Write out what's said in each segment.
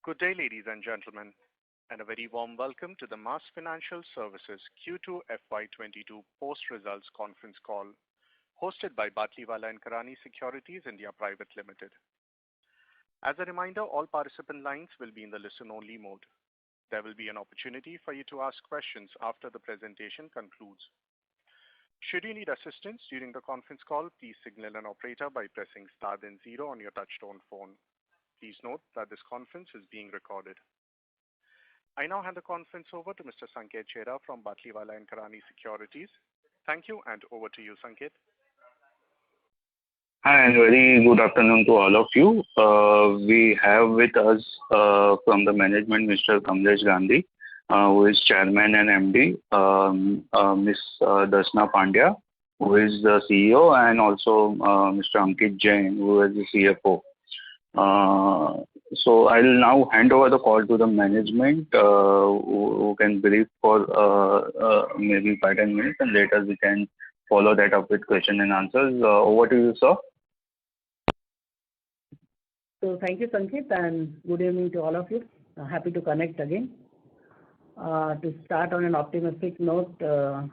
Good day, ladies and gentlemen, and a very warm welcome to the Mass Financial Services Q2 FY22 post-results conference call hosted by Batlivala & Karani Securities India Private Limited. As a reminder, all participant lines will be in the listen-only mode. There will be an opportunity for you to ask questions after the presentation concludes. Should you need assistance during the conference call, please signal an operator by pressing star then zero on your touchtone phone. Please note that this conference is being recorded. I now hand the conference over to Mr. Sanket Chheda from Batlivala & Karani Securities. Thank you, and over to you, Sanket. Hi, and very good afternoon to all of you. We have with us from the management Mr. Kamlesh Gandhi, who is Chairman and MD, Ms. Dasna Pandya, who is the CEO, and also Mr. Ankit Jain, who is the CFO. So I'll now hand over the call to the management, who can brief for maybe 5-10 minutes, and later we can follow that up with question and answers. Over to you, sir. So thank you, Sanket, and good evening to all of you. Happy to connect again. To start on an optimistic note,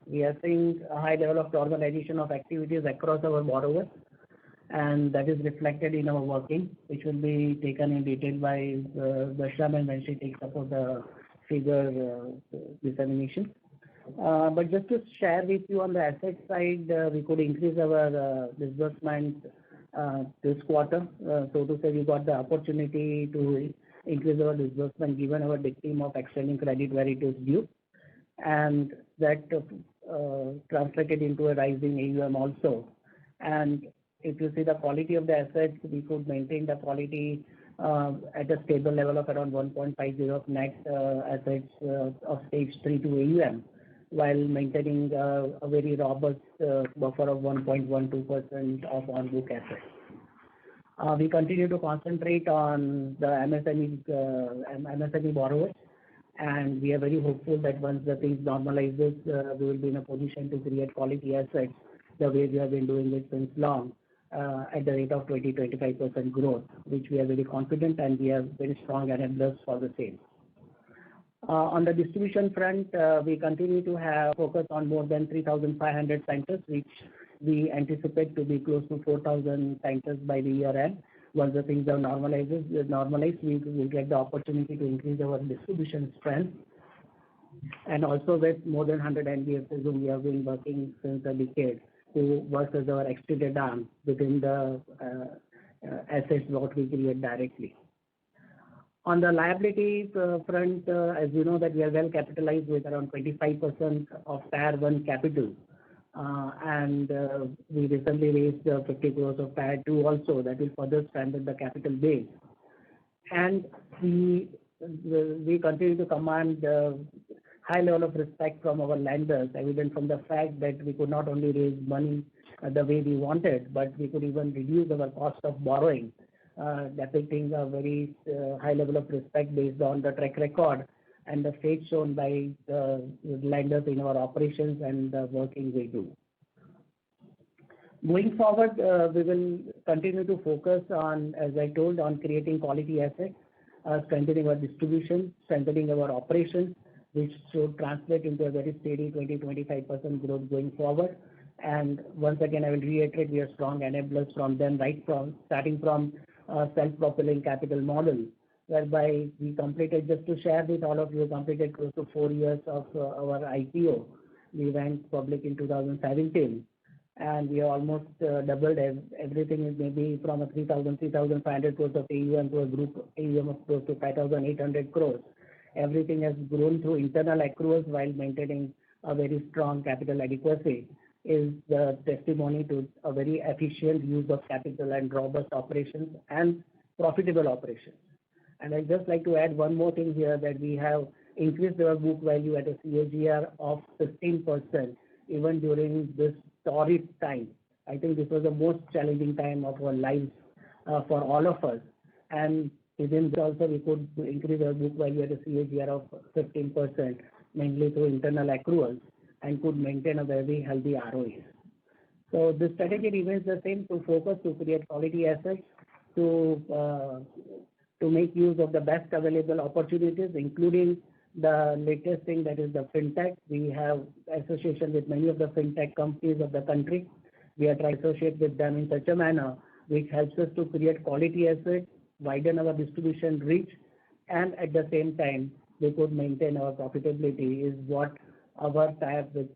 we are seeing a high level of normalization of activities across our borrowers, and that is reflected in our working, which will be taken in detail by Dasna when she takes up the figure dissemination. But just to share with you on the asset side, we could increase our disbursement this quarter. So to say, we got the opportunity to increase our disbursement given our team of extending credit where it is due, and that translated into a rising AUM also. And if you see the quality of the assets, we could maintain the quality at a stable level of around 1.50 of net assets of stage 3 to AUM, while maintaining a very robust buffer of 1.12% of on-book assets. We continue to concentrate on the MSME borrowers, and we are very hopeful that once the things normalizes, we will be in a position to create quality assets the way we have been doing it since long, at the rate of 20-25% growth, which we are very confident, and we have very strong enablers for the same. On the distribution front, we continue to have focus on more than 3,500 centers, which we anticipate to be close to 4,000 centers by the year end. Once the things are normalized, we will get the opportunity to increase our distribution strength. And also with more than 100 NBFCs whom we have been working since a decade, who work as our extended arm within the assets what we create directly. On the liability front, as you know that we are well capitalized with around 25% of Tier 1 capital, and we recently raised 50 crores of Tier 2 also, that will further strengthen the capital base. And we continue to command high level of respect from our lenders, evident from the fact that we could not only raise money the way we wanted, but we could even reduce our cost of borrowing, depicting a very high level of respect based on the track record and the faith shown by the lenders in our operations and the working we do. Going forward, we will continue to focus on, as I told, on creating quality assets, strengthening our distribution, strengthening our operations, which should translate into a very steady 20-25% growth going forward. And once again, I will reiterate, we are strong enablers from them, right from starting from self-propelling capital model, whereby we completed, just to share with all of you, completed close to 4 years of our IPO. We went public in 2017, and we almost doubled. Everything is maybe from a 3,500 crores of AUM to a group AUM of close to 5,800 crores. Everything has grown through internal accruals while maintaining a very strong capital adequacy, is the testimony to a very efficient use of capital and robust operations and profitable operations. And I'd just like to add one more thing here, that we have increased our book value at a CAGR of 15% even during this torrid time. I think this was the most challenging time of our lives for all of us. And within this also, we could increase our book value at a CAGR of 15%, mainly through internal accruals, and could maintain a very healthy ROE. So the strategy remains the same, to focus to create quality assets, to to make use of the best available opportunities, including the latest thing, that is the fintech. We have association with many of the fintech companies of the country. We are trying to associate with them in such a manner which helps us to create quality assets, widen our distribution reach, and at the same time we could maintain our profitability is what our tie-up with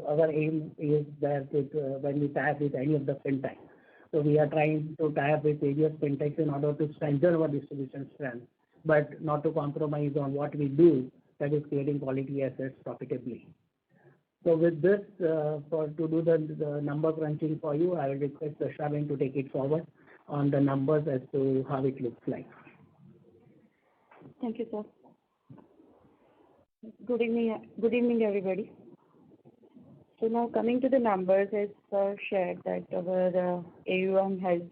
our aim is there with when we tie up with any of the fintech. So we are trying to tie up with various fintechs in order to strengthen our distribution strength, but not to compromise on what we do, that is creating quality assets profitably. So with this, to do the number crunching for you, I will request Shabin to take it forward on the numbers as to how it looks like. Thank you, sir. Good evening, everybody. So now coming to the numbers, as shared that our AUM has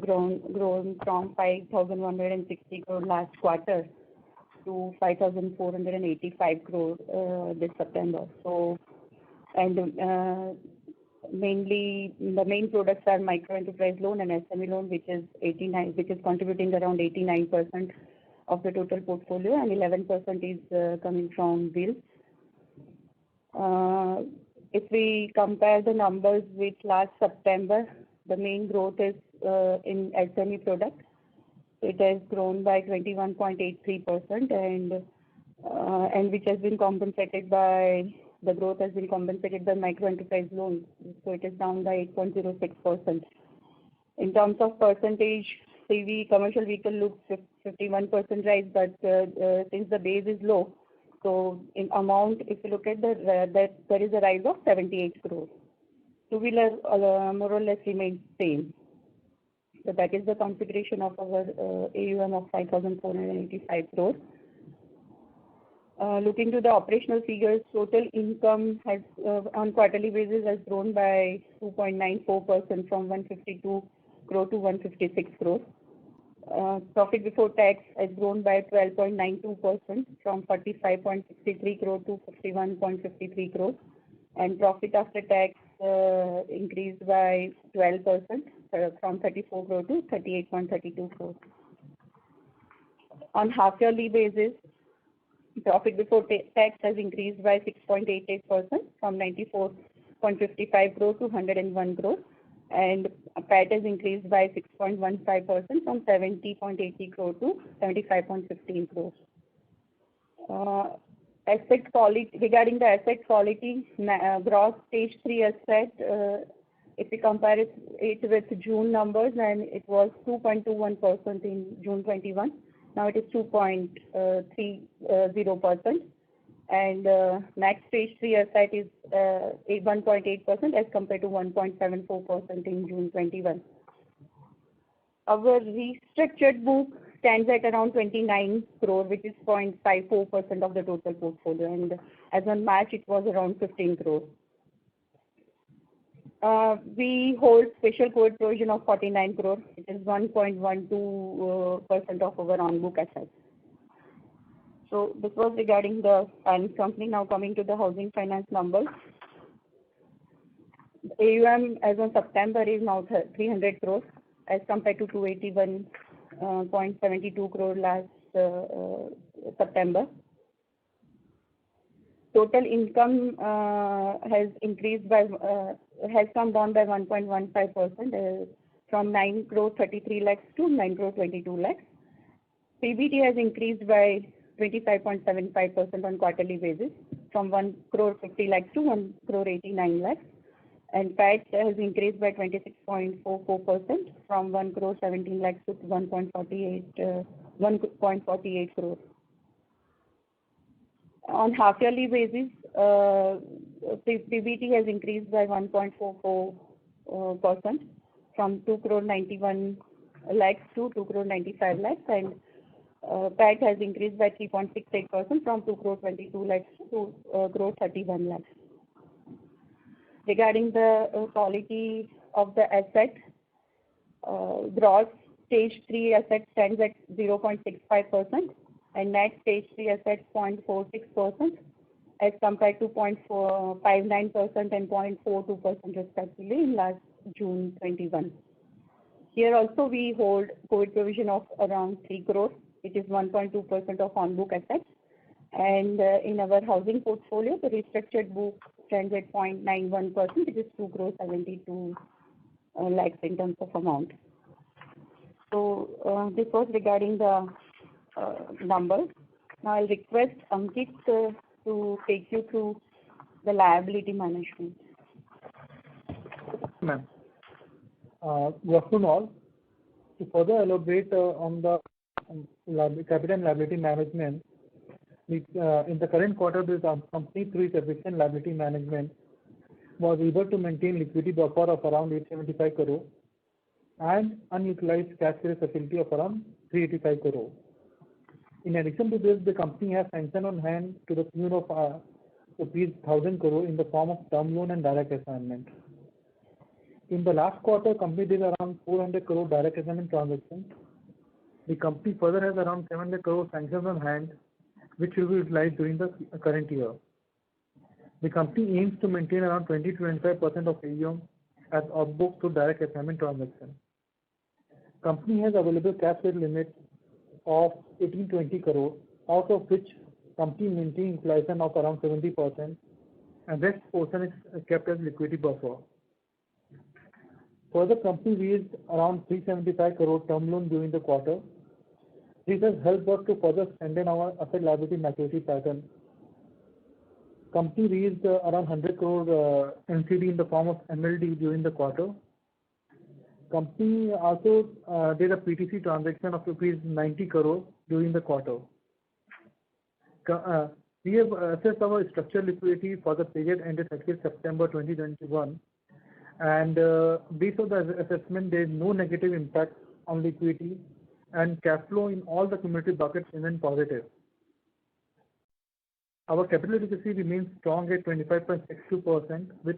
grown from 5,160 crore last quarter to 5,485 crore this September. So, and mainly the main products are micro enterprise loan and SME loan, which is contributing around 89% of the total portfolio, and 11% is coming from bills. If we compare the numbers with last September, the main growth is in SME product. It has grown by 21.83%, and which has been compensated by the growth has been compensated by micro enterprise loans. So it is down by 8.06%. In terms of percentage, CV commercial vehicle looks 51% rise, but since the base is low, so in amount, if you look at that there is a rise of 78 crores. Two-wheeler more or less remains same. So that is the configuration of our AUM of 5,485 crores. Looking to the operational figures, total income has on quarterly basis has grown by 2.94% from 152 crore to 156 crore. Profit before tax has grown by 12.92% from 45.63 crore to 51.53 crore, and profit after tax increased by 12% from 34 crore to 38.32 crore. On half-yearly basis, profit before tax has increased by 6.88% from 94.55 crore to 101 crore, and PAT has increased by 6.15% from 70.80 crore to 75.15 crore. Asset quality, regarding the asset quality, gross stage 3 asset, if we compare it with June numbers, then it was 2.21% in June 21. Now it is 2.30%, and next stage 3 asset is 1.8% as compared to 1.74% in June 21. Our restructured book stands at around 29 crore, which is 0.54% of the total portfolio, and as on March it was around 15 crore. We hold special COVID provision of 49 crore, which is 1.12% of our on-book assets. So this was regarding the finance company. Now coming to the housing finance numbers. AUM as on September is now 300 crores as compared to 281.72 crore last September. Total income has increased by has come down by 1.15% from 9 crore 33 lakhs to 9 crore 22 lakhs. PBT has increased by 25.75% on quarterly basis from 1 crore 50 lakhs to 1 crore 89 lakhs, and PAT has increased by 26.44% from 1 crore 17 lakhs to 1.48 crore. On half-yearly basis, PBT has increased by 1.44% from 2 crore 91 lakhs to 2 crore 95 lakhs, and PAT has increased by 3.68% from 2 crore 22 lakhs to crore 31 lakhs. Regarding the quality of the asset, gross stage 3 asset stands at 0.65%, and net stage 3 assets 0.46% as compared to 0.59% and 0.42% respectively in last June 21. Here also we hold COVID provision of around 3 crores, which is 1.2% of on-book assets. And in our housing portfolio, the restructured book stands at 0.91%, which is 2 crores 72 lakhs in terms of amount. So this was regarding the numbers. Now I'll request Ankit to take you through the liability management. Ma'am. Good afternoon all. To further elaborate on the capital and liability management, in the current quarter, the company through its efficient liability management was able to maintain liquidity buffer of around 875 crore and unutilized cash credit facility of around 385 crore. In addition to this, the company has sanction on hand to the tune of rupees 1,000 crore in the form of term loan and direct assignment. In the last quarter, company did around 400 crore direct assignment transactions. The company further has around 700 crore sanctions on hand, which will be utilized during the current year. The company aims to maintain around 20-25% of AUM as off-book to direct assignment transactions. Company has available cash credit limit of 1820 crore, out of which company maintains utilization of around 70%, and rest portion is kept as liquidity buffer. Further, company raised around 375 crore term loan during the quarter. This has helped us to further strengthen our asset liability maturity pattern. Company raised around 100 crore NCD in the form of MLD during the quarter. Company also did a PTC transaction of rupees 90 crore during the quarter. We have assessed our structural liquidity for the period ended 30th September 2021, and based on the assessment, there is no negative impact on liquidity, and cash flow in all the cumulative buckets remain positive. Our capital adequacy remains strong at 25.62% with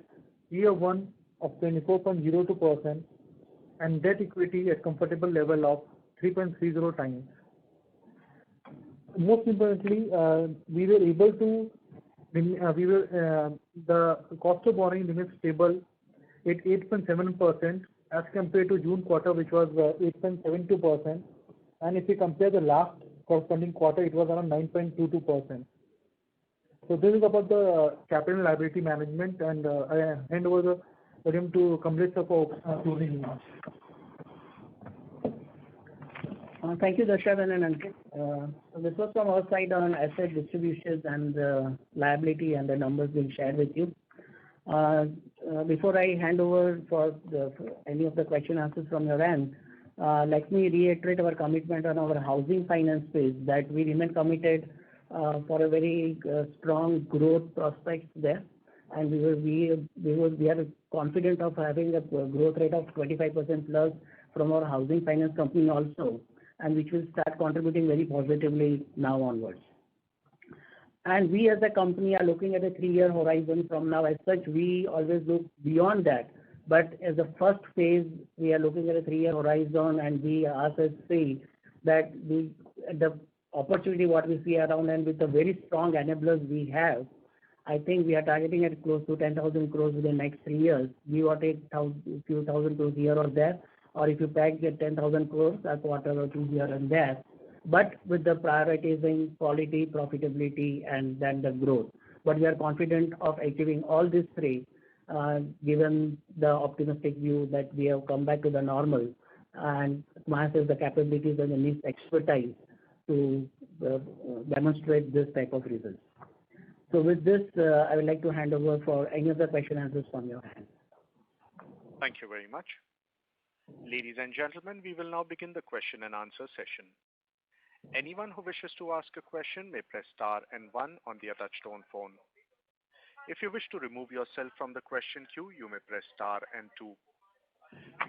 Tier 1 of 24.02% and debt equity at comfortable level of 3.30 times. Most importantly, the cost of borrowing remains stable at 8.7% as compared to June quarter, which was 8.72%. And if we compare the last corresponding quarter, it was around 9.22%. So this is about the capital and liability management, and I hand over the podium to Kamlesh for closing remarks. Thank you, Darshan and Ankit. So this was from our side on asset distributions and liability and the numbers being shared with you. Before I hand over for any of the question answers from your end, let me reiterate our commitment on our housing finance space, that we remain committed for a very strong growth prospects there, and we are confident of having a growth rate of 25% plus from our housing finance company also, and which will start contributing very positively now onwards. And we as a company are looking at a 3-year horizon from now. As such, we always look beyond that. But as a first phase, we are looking at a 3-year horizon, and we ourselves see that the opportunity what we see around, and with the very strong enablers we have, I think we are targeting at close to 10,000 crores within the next 3 years. We will take few thousand crores here or there, or if you pack get 10,000 crores a quarter or 2 here and there, but with the prioritizing quality, profitability, and then the growth. But we are confident of achieving all these three, given the optimistic view that we have come back to the normal, and Mars has the capabilities and the niche expertise to demonstrate this type of results. So with this, I would like to hand over for any of the question answers from your hand. Thank you very much. Ladies and gentlemen, we will now begin the question and answer session. Anyone who wishes to ask a question may press star and 1 on their touchtone phone. If you wish to remove yourself from the question queue, you may press star and 2.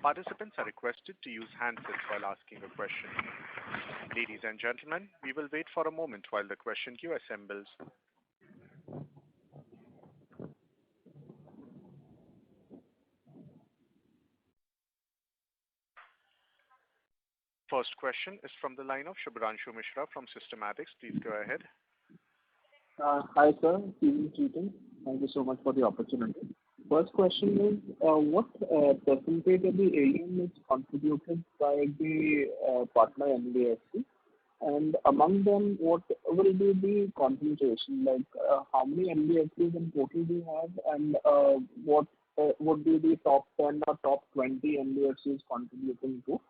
Participants are requested to use handsets while asking a question. Ladies and gentlemen, we will wait for a moment while the question queue assembles. First question is from the line of Shubhranshu Mishra from Systematix. Please go ahead. Hi sir, Keaton. Thank you so much for the opportunity. First question is, what percentage of the AUM is contributed by the partner NBFC? And among them, what will be the concentration? Like, how many NBFCs in total do you have, and what would be the top 10 or top 20 NBFCs contributing to?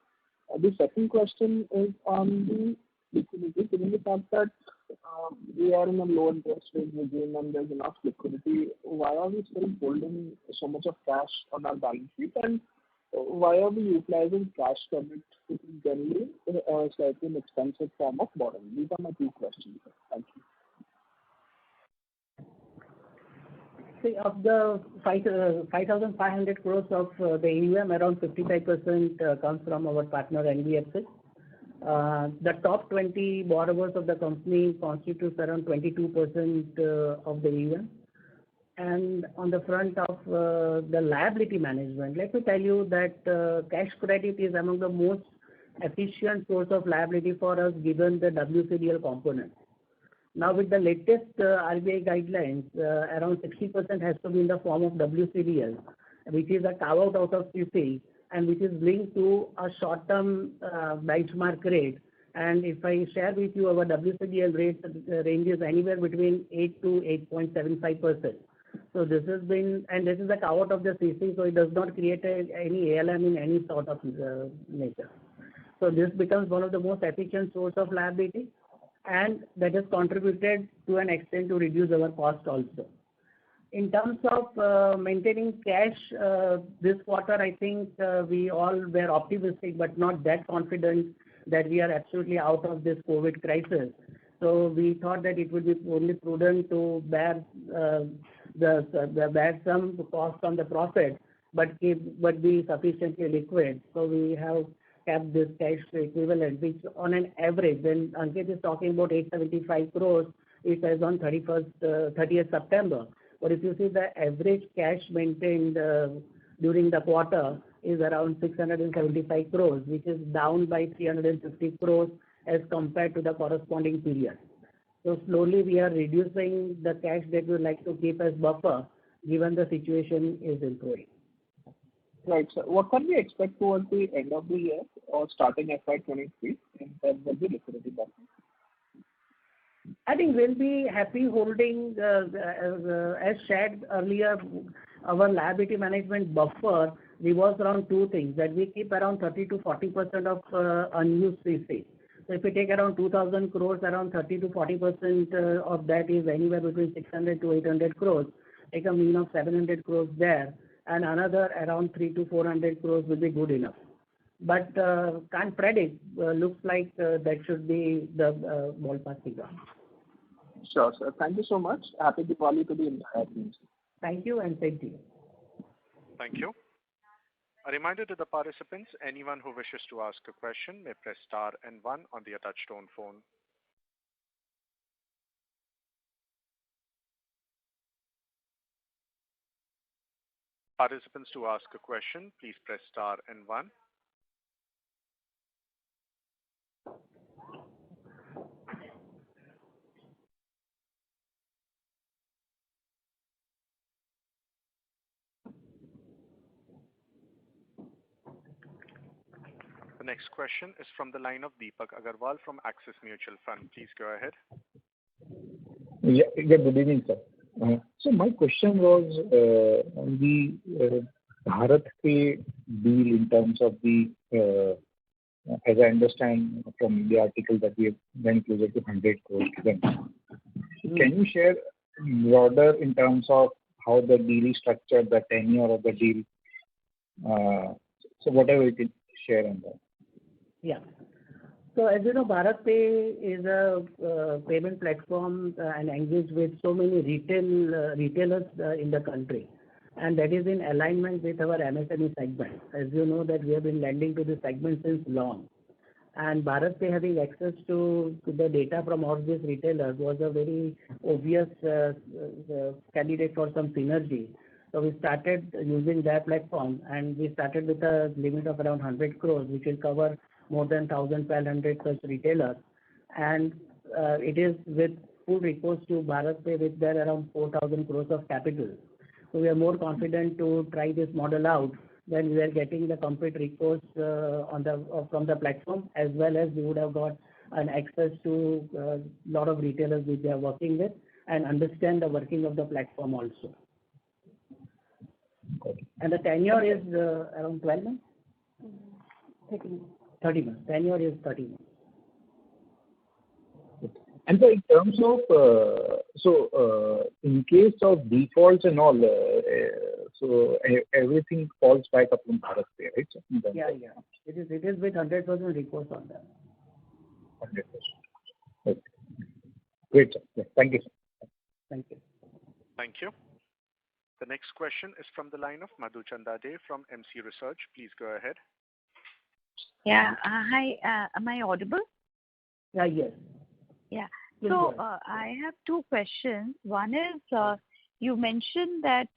The second question is on the liquidity. Given the fact that we are in a low interest rate regime and there's enough liquidity, why are we still holding so much of cash on our balance sheet? And why are we utilizing cash credit, which is generally a slightly an expensive form of borrowing? These are my two questions. Thank you. See, of the 5,500 crores of the AUM, around 55% comes from our partner NBFC. The top 20 borrowers of the company constitutes around 22% of the AUM. And on the front of the liability management, let me tell you that cash credit is among the most efficient source of liability for us given the WCDL component. Now with the latest RBI guidelines, around 60% has to be in the form of WCDL, which is a carve out of CC and which is linked to a short-term benchmark rate. And if I share with you, our WCDL rate ranges anywhere between 8 to 8.75%. So this has been, and this is a carve out of the CC, so it does not create any ALM in any sort of nature. So this becomes one of the most efficient source of liability, and that has contributed to an extent to reduce our cost also. In terms of maintaining cash, this quarter I think we all were optimistic but not that confident that we are absolutely out of this COVID crisis. So we thought that it would be only prudent to bear some cost on the profit, but be sufficiently liquid. So we have kept this cash equivalent, which on an average, when Ankit is talking about 875 crores, it says on 30th September. But if you see the average cash maintained during the quarter is around 675 crores, which is down by 350 crores as compared to the corresponding period. So slowly we are reducing the cash that we would like to keep as buffer given the situation is improving. Right. So what can we expect towards the end of the year or starting FY23 in terms of the liquidity buffer? I think we'll be happy holding, as shared earlier, our liability management buffer revolves around two things, that we keep around 30 to 40% of unused CC. So if we take around 2,000 crores, around 30 to 40% of that is anywhere between 600 to 800 crores. Take a mean of 700 crores there, and another around 3 to 400 crores will be good enough. But can't predict. Looks like that should be the ballpark figure. Sure, sir. Thank you so much. Happy Diwali to the entire team. Thank you, and thank you. Thank you. A reminder to the participants, anyone who wishes to ask a question may press star and 1 on their touchtone phone. Participants, to ask a question, please press star and 1. The next question is from the line of Deepak Agarwal from Axis Mutual Fund. Please go ahead. Yeah, good evening, sir. So my question was on the Bharat Pay deal in terms of the, as I understand from the article that we have went closer to 100 crores. Can you share broader in terms of how the deal is structured, the tenure of the deal? So whatever you can share on that. Yeah. So as you know, Bharat Pay is a payment platform and engaged with so many retailers in the country. And that is in alignment with our MSME segment. As you know that we have been lending to this segment since long. And Bharat Pay having access to the data from all these retailers was a very obvious candidate for some synergy. So we started using their platform, and we started with a limit of around 100 crores, which will cover more than 1,500 such retailers. And it is with full recourse to Bharat Pay with their around 4,000 crores of capital. So we are more confident to try this model out when we are getting the complete recourse from the platform, as well as we would have got an access to a lot of retailers which they are working with and understand the working of the platform also. And the tenure is around 12 months? 30 months. 30 months. Tenure is 30 months. And so in terms of, in case of defaults and all, everything falls back upon BharatPe, right? Yeah. It is with 100% recourse on that. 100%. Okay. Great, sir. Yeah, thank you, sir. Thank you. Thank you. The next question is from the line of Madhu Chandade from MC Research. Please go ahead. Yeah. Hi. Am I audible? Yes. Yeah. Yes, So go ahead. I have two questions. One is you mentioned that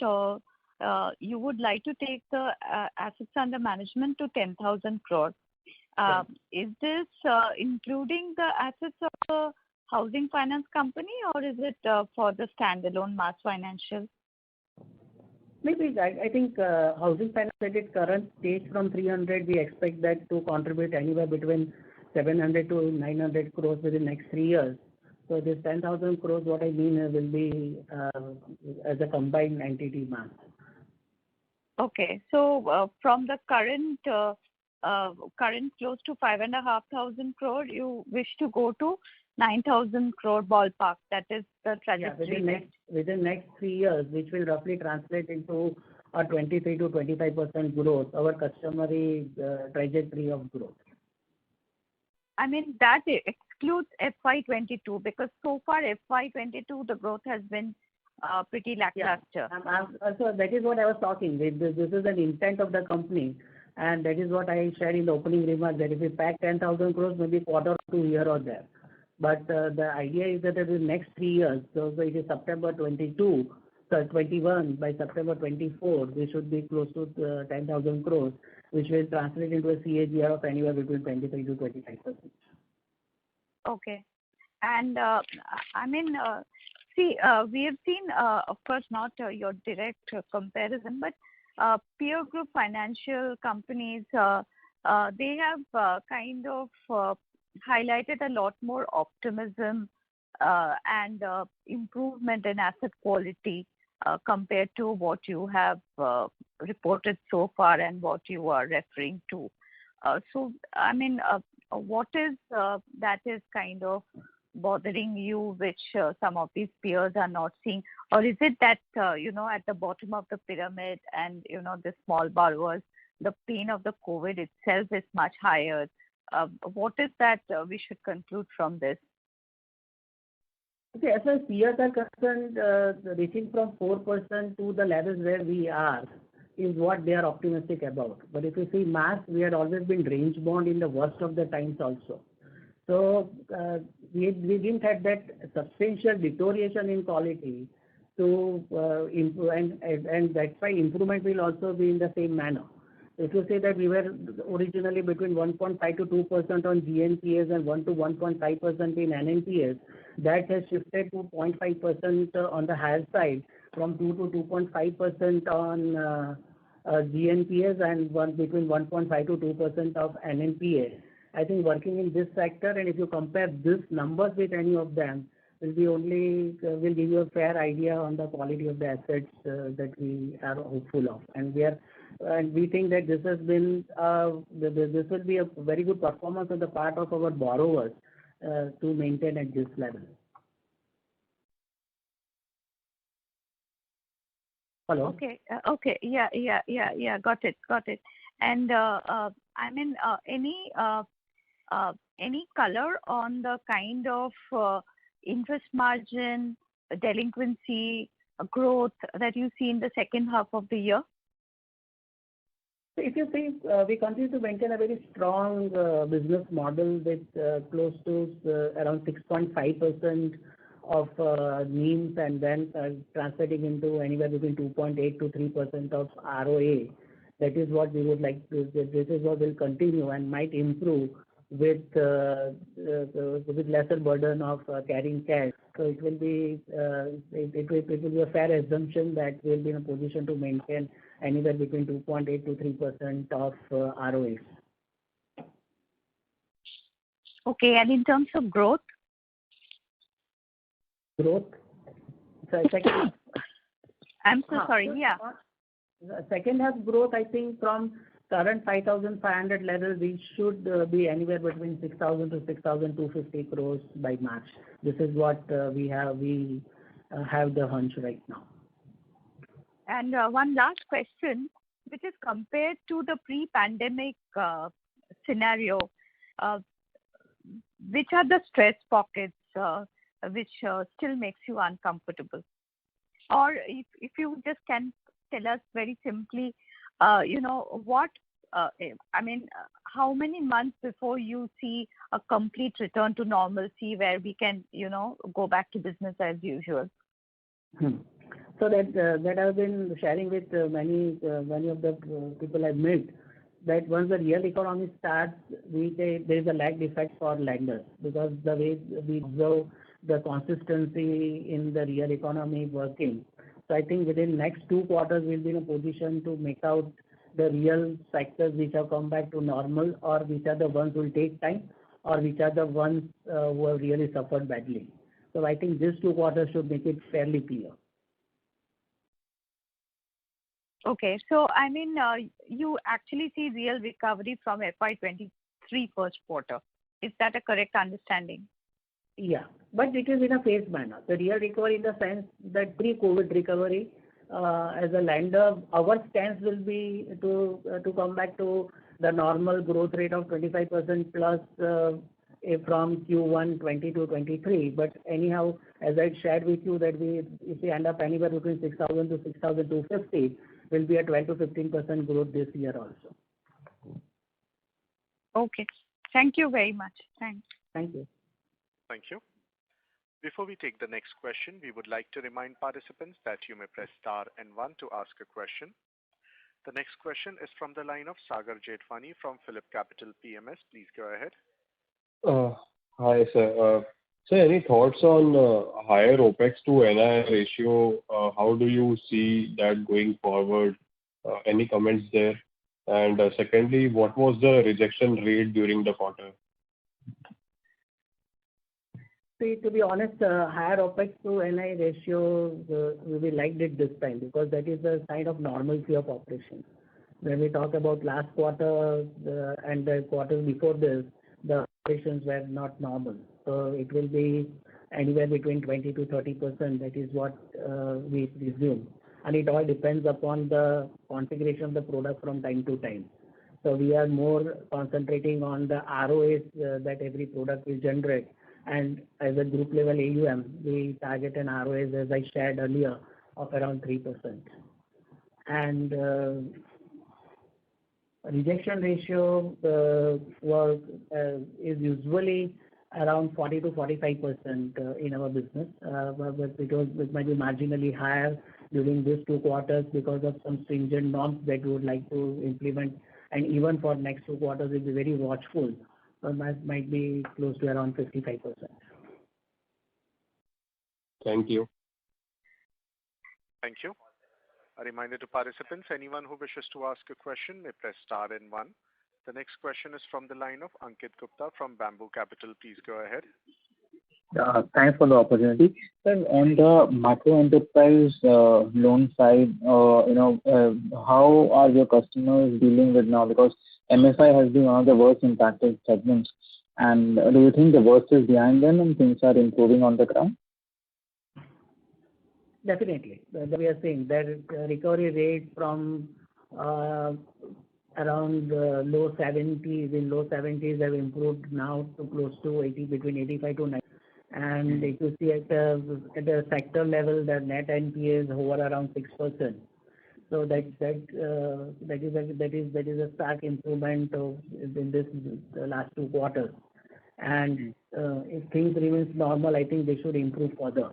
you would like to take the assets under management to 10,000 crores. Right. Is this including the assets of the housing finance company, or is it for the standalone Mass Financial? Maybe I think housing finance at its current stage from 300, we expect that to contribute anywhere between 700 to 900 crores within the next 3 years. So this 10,000 crores, what I mean will be as a combined entity mass. Okay. So from the current close to 5,500 crore, you wish to go to 9,000 crore ballpark. That is the trajectory. Yeah, within next 3 years, which will roughly translate into a 23 to 25% growth, our customary trajectory of growth. I mean, that excludes FY22, because so far FY22, the growth has been pretty lackluster. So that is what I was talking. This is an intent of the company, and that is what I shared in the opening remarks, that if we pack 10,000 crores, maybe quarter or two here or there. But the idea is that in the next 3 years, so it is September 21, by September 24, we should be close to 10,000 crores, which will translate into a CAGR of anywhere between 23 to 25%. Okay. And I mean, see, we have seen, of course, not your direct comparison, but peer group financial companies, they have kind of highlighted a lot more optimism and improvement in asset quality compared to what you have reported so far and what you are referring to. So, I mean, what is that is kind of bothering you, which some of these peers are not seeing? Or is it that, at the bottom of the pyramid and, the small borrowers, the pain of the COVID itself is much higher? What is that we should conclude from this? Okay, as far as peers are concerned, reaching from 4% to the levels where we are is what they are optimistic about. But if you see mass, we had always been range bound in the worst of the times also. So we didn't have that substantial deterioration in quality to improve, and that's why improvement will also be in the same manner. If you say that we were originally between 1.5 to 2% on GNPAs and 1 to 1.5% in NNPAs, that has shifted to 0.5% on the higher side, from 2 to 2.5% on GNPAs and between 1.5 to 2% of NNPA. I think working in this sector, and if you compare these numbers with any of them, will give you a fair idea on the quality of the assets that we are hopeful of. And we think that this will be a very good performance on the part of our borrowers to maintain at this level. Hello? Okay. Yeah. Got it. And I mean, any color on the kind of interest margin, delinquency, growth that you see in the second half of the year? So if you see, we continue to maintain a very strong business model with close to around 6.5% of NIMs, and then translating into anywhere between 2.8 to 3% of ROA. That is what we would like to. This is what will continue and might improve with lesser burden of carrying cash. So it will be it will be a fair assumption that we'll be in a position to maintain anywhere between 2.8 to 3% of ROAs. Okay, and in terms of growth? Growth? So second. I'm so sorry. Yeah. Second half growth, I think from current 5,500 level, we should be anywhere between 6,000 to 6,250 crores by March. This is what we have the hunch right now. And one last question, which is compared to the pre-pandemic scenario, which are the stress pockets which still makes you uncomfortable? Or if you just can tell us very simply, what, how many months before you see a complete return to normalcy where we can, go back to business as usual? So that I've been sharing with many of the people I've met, that once the real economy starts, there is a lag effect for lenders, because the way we observe the consistency in the real economy working. So I think within next 2 quarters, we'll be in a position to make out the real sectors which have come back to normal, or which are the ones who will take time, or which are the ones who have really suffered badly. So I think these 2 quarters should make it fairly clear. Okay, so you actually see real recovery from FY23 first quarter. Is that a correct understanding? Yeah, but it is in a phased manner. The real recovery in the sense that pre-COVID recovery, as a lender, our stance will be to come back to the normal growth rate of 25% plus from Q1 20 to 23. But anyhow, as I shared with you, that if we end up anywhere between 6,000 to 6,250, will be a 12 to 15% growth this year also. Okay. Thank you very much. Thanks. Thank you. Thank you. Before we take the next question, we would like to remind participants that you may press star and 1 to ask a question. The next question is from the line of Sagar Jethwani from Phillip Capital PMS. Please go ahead. Hi, sir. So any thoughts on higher OPEX to NII ratio? How do you see that going forward? Any comments there? And secondly, what was the rejection rate during the quarter? See, to be honest, higher OPEX to NII ratio, we liked it this time, because that is a sign of normalcy of operations. When we talk about last quarter and the quarter before this, the operations were not normal. So it will be anywhere between 20 to 30%. That is what we presume. And it all depends upon the configuration of the product from time to time. So we are more concentrating on the ROAs that every product will generate. And as a group level AUM, we target an ROAs, as I shared earlier, of around 3%. And rejection ratio is usually around 40 to 45% in our business, but it might be marginally higher during these 2 quarters because of some stringent norms that we would like to implement. And even for next 2 quarters, we'll be very watchful. Might be close to around 55%. Thank you. Thank you. A reminder to participants, anyone who wishes to ask a question may press star and 1. The next question is from the line of Ankit Gupta from Bamboo Capital. Please go ahead. Thanks for the opportunity. Sir, on the micro enterprise loan side, how are your customers dealing with now? Because MFI has been one of the worst impacted segments. And do you think the worst is behind them and things are improving on the ground? Definitely. We are seeing that recovery rate from around low 70s have improved now to close to 80, between 85 to 90. And if you see at the sector level, the net NPAs hover around 6%. So that is a stark improvement in this last 2 quarters. And if things remain normal, I think they should improve further,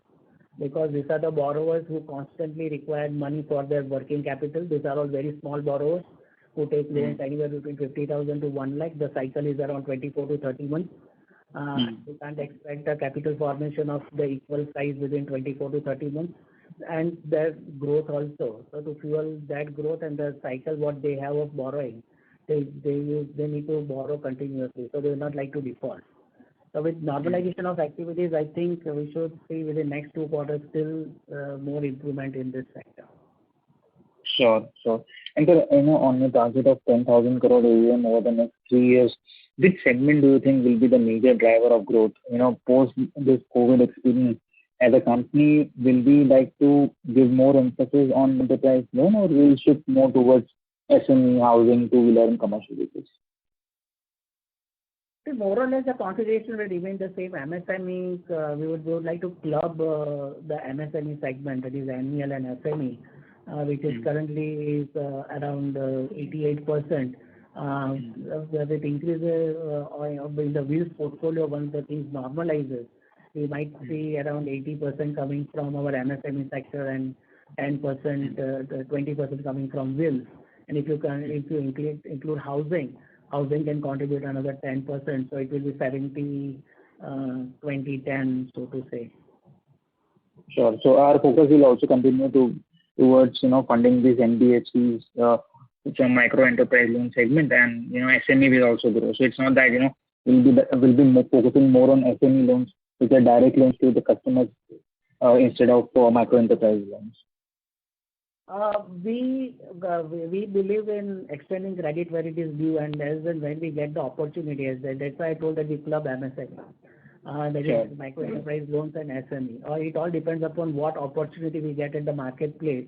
because these are the borrowers who constantly require money for their working capital. These are all very small borrowers who take loans anywhere between 50,000 to 1 lakh. The cycle is around 24 to 30 months. You can't expect a capital formation of the equal size within 24 to 30 months, and their growth also. So to fuel that growth and the cycle what they have of borrowing, they need to borrow continuously. So they will not like to default. So with normalization of activities, I think we should see within next 2 quarters still more improvement in this sector. Sure. And on the target of 10,000 crore AUM over the next 3 years, which segment do you think will be the major driver of growth? Post this COVID experience, as a company, will we like to give more emphasis on enterprise loan, or will we shift more towards SME, housing, two-wheeler, and commercial vehicles? More or less, the configuration will remain the same. MSMEs, we would like to club the MSME segment, that is MEL and SME, which is currently is around 88%. With increase in the wheels portfolio, once the things normalizes, we might see around 80% coming from our MSME sector and 10%, 20% coming from wheels. And if you include housing can contribute another 10%, so it will be 70, 20, 10, so to say. Sure. So our focus will also continue towards funding these NBFCs from micro enterprise loan segment, and SME will also grow. So it's not that we'll be focusing more on SME loans, which are direct loans to the customers instead of micro enterprise loans. We believe in extending credit where it is due, and as and when we get the opportunity, that's why I told that we club MSME. That is micro enterprise loans and SME. It all depends upon what opportunity we get in the marketplace,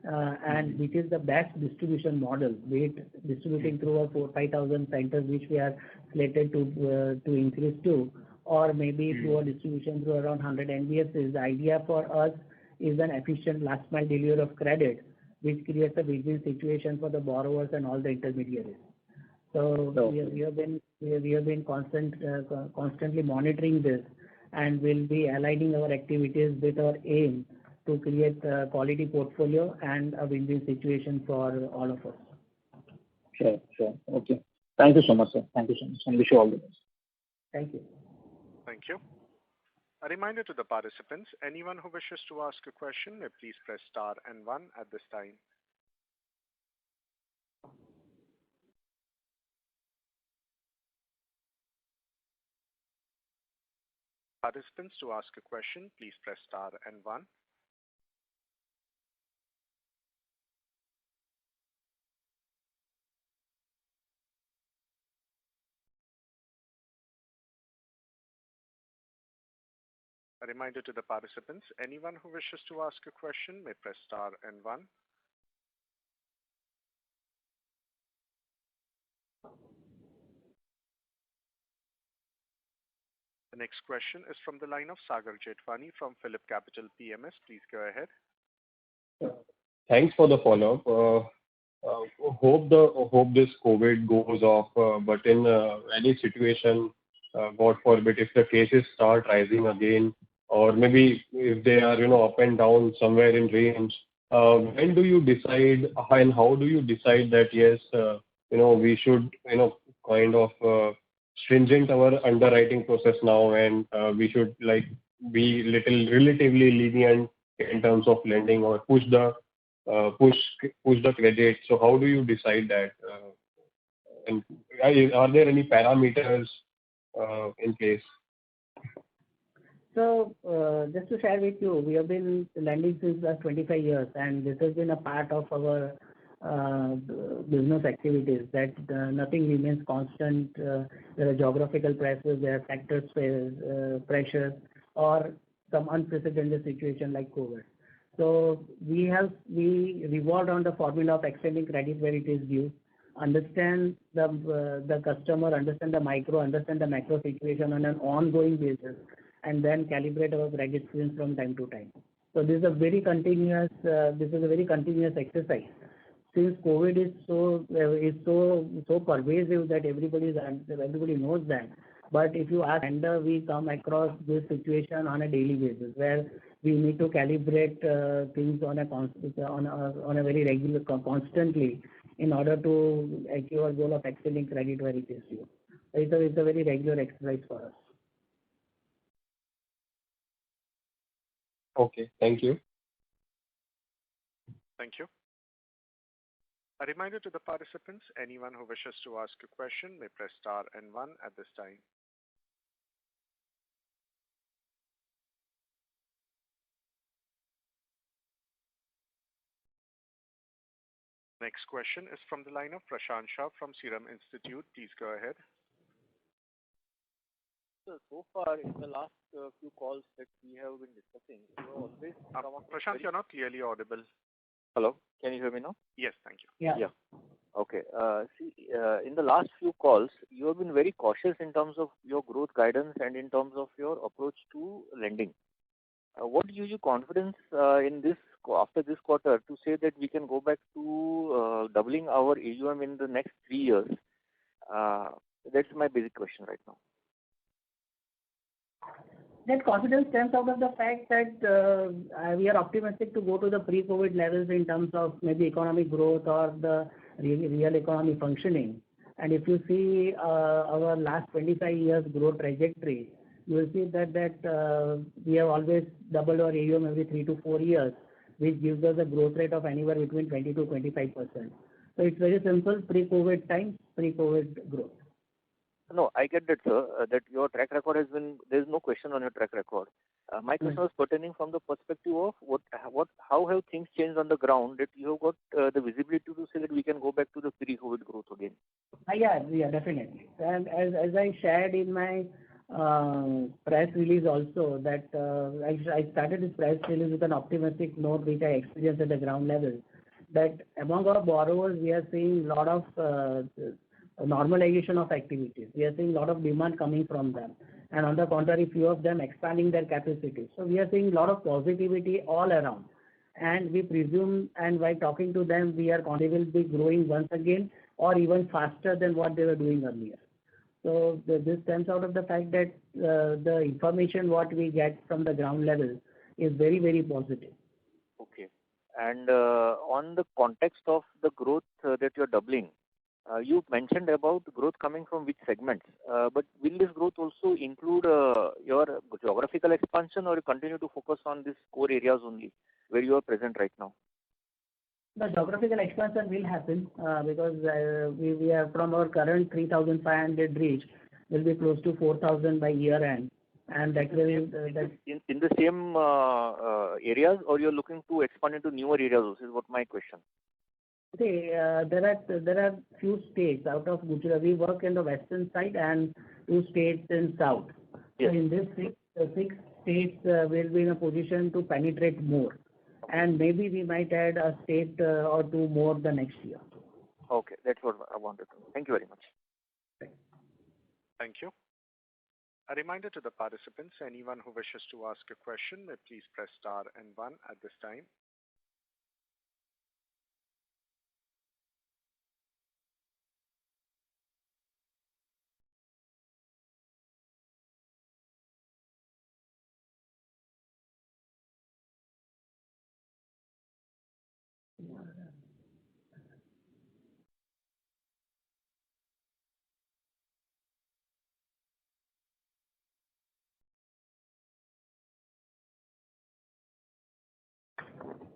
and which is the best distribution model, be it distributing through our 4,000-5,000 centers which we are slated to increase to, or maybe through a distribution through around 100 NBFCs. The idea for us is an efficient last mile delivery of credit, which creates a win-win situation for the borrowers and all the intermediaries. So we have been constantly monitoring this, and will be aligning our activities with our aim to create a quality portfolio and a win-win situation for all of us. Sure. Okay. Thank you so much, sir. Thank you so much, and wish you all the best. Thank you. Thank you. A reminder to the participants, anyone who wishes to ask a question may please press star and 1 at this time. Participants, to ask a question, please press star and 1. A reminder to the participants, anyone who wishes to ask a question may press star and 1. The next question is from the line of Sagar Jetwani from Phillip Capital PMS. Please go ahead. Thanks for the follow-up. Hope this COVID goes off, but in any situation, God forbid, if the cases start rising again, or maybe if they are up and down somewhere in range, when do you decide and how do you decide that yes, we should kind of stringent our underwriting process now, and we should be relatively lenient in terms of lending, or push the credit. So how do you decide that? And are there any parameters in place? So just to share with you, we have been lending since last 25 years, and this has been a part of our business activities, that nothing remains constant. There are geographical pressures, there are factors, pressures, or some unprecedented situation like COVID. So we revolved on the formula of extending credit where it is due, understand the customer, understand the micro, understand the macro situation on an ongoing basis, and then calibrate our credit screens from time to time. So this is a very continuous exercise. Since COVID is so pervasive that everybody knows that. But if you ask lender, we come across this situation on a daily basis, where we need to calibrate things on a very regular, constantly, in order to achieve our goal of exceeding credit where it is due. It's a very regular exercise for us. Okay, thank you. Thank you. A reminder to the participants, anyone who wishes to ask a question may press star and one at this time. Next question is from the line of Prashant Shah from Serum Institute. Please go ahead. So far, in the last few calls that we have been discussing, you have always come up with Prashant, you're not clearly audible. Hello, can you hear me now? Yes, thank you. Yeah. Okay. In the last few calls, you have been very cautious in terms of your growth guidance and in terms of your approach to lending. What gives you confidence in this after this quarter to say that we can go back to doubling our AUM in the next 3 years? That's my basic question right now. That confidence stems out of the fact that we are optimistic to go to the pre-COVID levels in terms of maybe economic growth or the real economy functioning. And if you see our last 25 years growth trajectory, you will see that we have always doubled our AUM every 3 to 4 years, which gives us a growth rate of anywhere between 20 to 25%. So it's very simple, pre-COVID times, pre-COVID growth. No, I get that, sir, that your track record has been, there's no question on your track record. My question was pertaining from the perspective of how have things changed on the ground that you have got the visibility to say that we can go back to the pre-COVID growth again? Yeah, definitely. And as I shared in my press release also, that I started this press release with an optimistic note which I experienced at the ground level, that among our borrowers we are seeing a lot of normalization of activities. We are seeing a lot of demand coming from them, and on the contrary, few of them expanding their capacity. So we are seeing a lot of positivity all around, and we presume, and by talking to them, they will be growing once again or even faster than what they were doing earlier. So this stems out of the fact that the information what we get from the ground level is very, very positive. Okay. And on the context of the growth that you're doubling, you mentioned about growth coming from which segments, but will this growth also include your geographical expansion, or you continue to focus on these core areas only where you are present right now? The geographical expansion will happen because we are from our current 3,500 reach will be close to 4,000 by year end, and that will in the same areas, or you're looking to expand into newer areas? This is what my question. See, there are few states out of Gujarat. We work in the western side and 2 states in south. Yes. So in this 6 states, we'll be in a position to penetrate more, and maybe we might add a state or 2 more the next year. Okay, that's what I wanted to know. Thank you very much. Thank you. A reminder to the participants, anyone who wishes to ask a question may please press star and 1 at this time.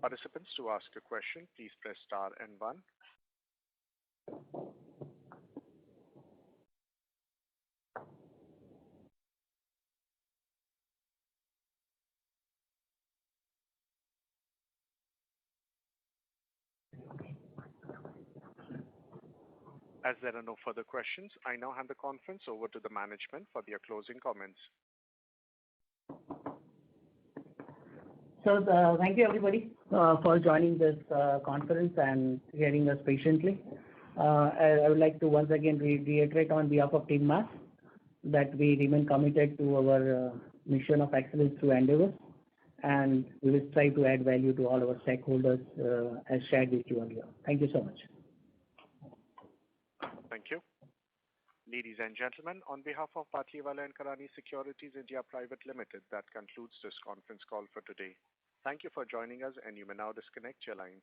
Participants, to ask a question, please press star and 1. As there are no further questions, I now hand the conference over to the management for their closing comments. So thank you everybody for joining this conference and hearing us patiently. I would like to once again reiterate on behalf of Team MAS that we remain committed to our mission of excellence through endeavors, and we will try to add value to all our stakeholders as shared with you earlier. Thank you so much. Thank you. Ladies and gentlemen, on behalf of Batlivala and Karani Securities India Private Limited, that concludes this conference call for today. Thank you for joining us, and you may now disconnect your lines.